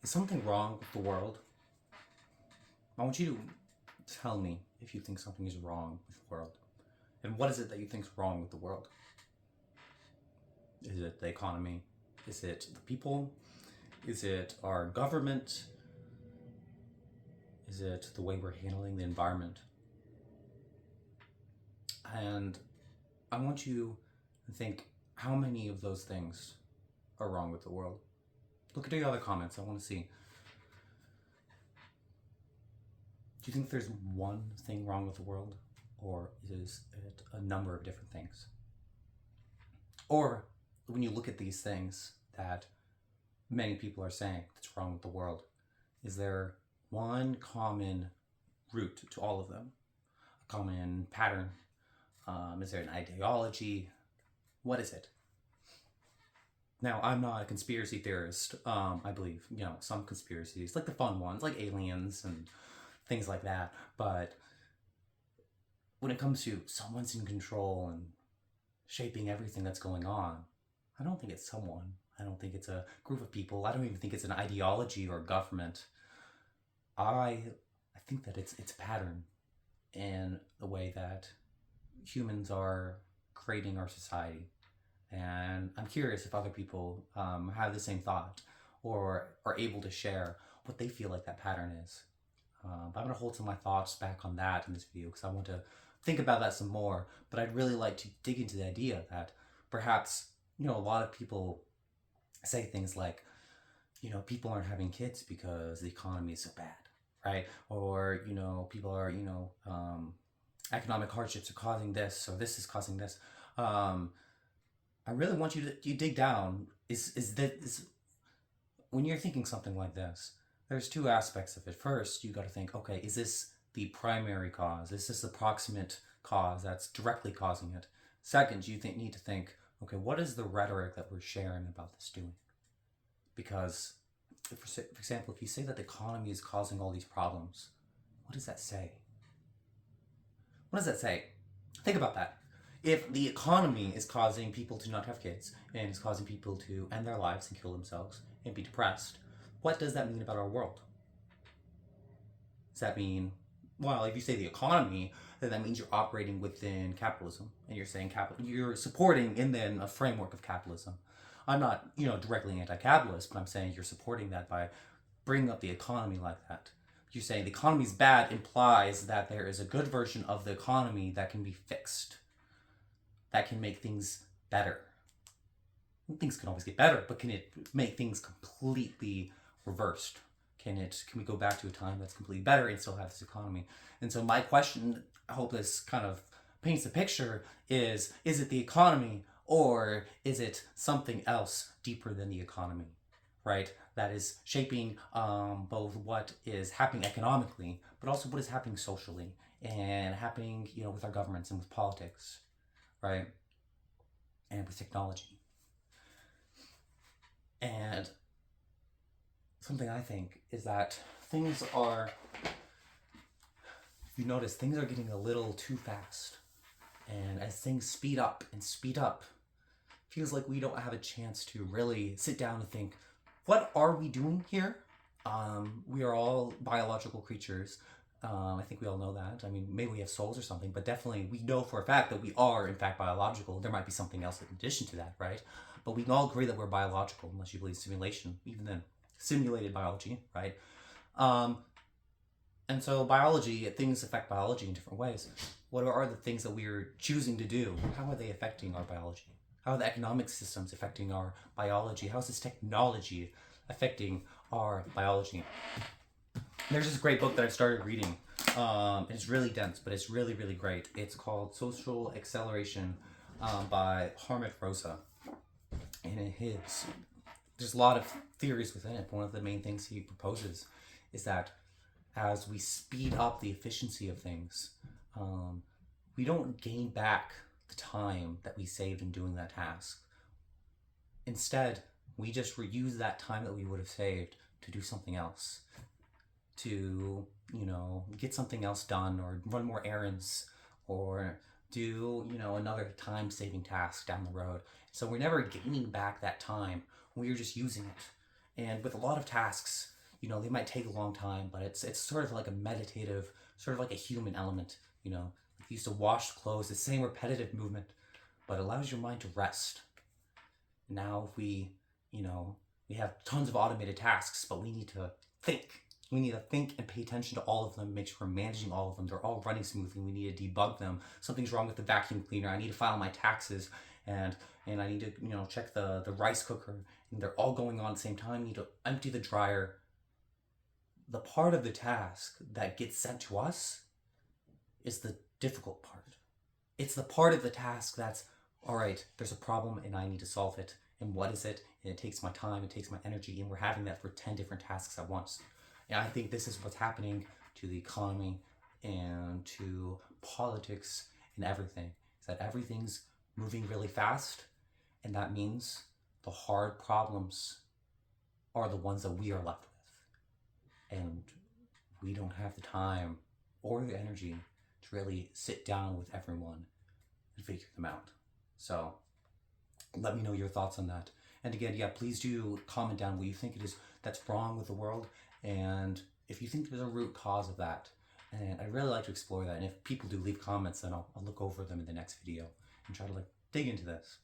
Is something wrong with the world? I want you to tell me if you think something is wrong with the world. And what is it that you think is wrong with the world? Is it the economy? Is it the people? Is it our government? Is it the way we're handling the environment? And I want you to think how many of those things are wrong with the world. Look at the other comments. I want to see. Do you think there's one thing wrong with the world? Or is it a number of different things? Or when you look at these things that many people are saying that's wrong with the world, is there one common root to all of them? A common pattern? Is there an ideology? What is it? Now, I'm not a conspiracy theorist. I believe, some conspiracies, like the fun ones, like aliens and things like that. But when it comes to someone's in control and shaping everything that's going on, I don't think it's someone. I don't think it's a group of people. I don't even think it's an ideology or government. I think that it's a pattern in the way that humans are creating our society. And I'm curious if other people have the same thought or are able to share what they feel like that pattern is. I'm going to hold some of my thoughts back on that in this video because I want to think about that some more. But I'd really like to dig into the idea that perhaps, a lot of people say things like, people aren't having kids because the economy is so bad, right? Or, people are, economic hardships are causing this, or this is causing this. I really want you to dig down. Is when you're thinking something like this, there's two aspects of it. First, you got to think, okay, is this the primary cause? Is this the proximate cause that's directly causing it? Second, you need to think, okay, what is the rhetoric that we're sharing about this doing? Because, for example, if you say that the economy is causing all these problems, what does that say? What does that say? Think about that. If the economy is causing people to not have kids and is causing people to end their lives and kill themselves and be depressed, what does that mean about our world? Does that mean, well, if you say the economy, then that means you're operating within capitalism and you're saying you're supporting in then a framework of capitalism. I'm not, directly anti-capitalist, but I'm saying you're supporting that by bringing up the economy like that. You're saying the economy is bad implies that there is a good version of the economy that can be fixed, that can make things better. Things can always get better, but can it make things completely reversed? Can we go back to a time that's completely better and still have this economy? And so my question, I hope this kind of paints the picture, is it the economy or is it something else deeper than the economy, right? That is shaping both what is happening economically, but also what is happening socially and happening, with our governments and with politics, right? And with technology. And something I think is that things are, you notice things are getting a little too fast. And as things speed up, feels like we don't have a chance to really sit down and think, what are we doing here? We are all biological creatures. I think we all know that. I mean, maybe we have souls or something, but definitely we know for a fact that we are, in fact, biological. There might be something else in addition to that, right? But we can all agree that we're biological, unless you believe simulation, even then, simulated biology, right? And so biology, things affect biology in different ways. What are the things that we're choosing to do? How are they affecting our biology? How are the economic systems affecting our biology? How is this technology affecting our biology? There's this great book that I started reading. It's really dense, but it's really, really great. It's called Social Acceleration by Harmet Rosa. And there's a lot of theories within it. One of the main things he proposes is that as we speed up the efficiency of things, we don't gain back the time that we saved in doing that task. Instead, we just reuse that time that we would have saved to do something else, to, get something else done or run more errands or do, another time-saving task down the road. So we're never gaining back that time. We're just using it. And with a lot of tasks, you know, they might take a long time, but it's sort of like a meditative, sort of like a human element, you know. Like you used to wash clothes, the same repetitive movement, but it allows your mind to rest. Now we, you know, we have tons of automated tasks, but we need to think. We need to think and pay attention to all of them, make sure we're managing all of them. They're all running smoothly. We need to debug them. Something's wrong with the vacuum cleaner. I need to file my taxes, and I need to, you know, check the rice cooker. And they're all going on at the same time. I need to empty the dryer. The part of the task that gets sent to us is the difficult part. It's the part of the task that's, all right, there's a problem and I need to solve it. And what is it? And it takes my time, it takes my energy, and we're having that for 10 different tasks at once. And I think this is what's happening to the economy and to politics and everything. Is that everything's moving really fast, and that means the hard problems are the ones that we are left with. And we don't have the time or the energy to really sit down with everyone and figure them out. So let me know your thoughts on that. And again, yeah, please do comment down what you think it is that's wrong with the world, and if you think there's a root cause of that. And I'd really like to explore that. And if people do leave comments, then I'll look over them in the next video and try to like dig into this.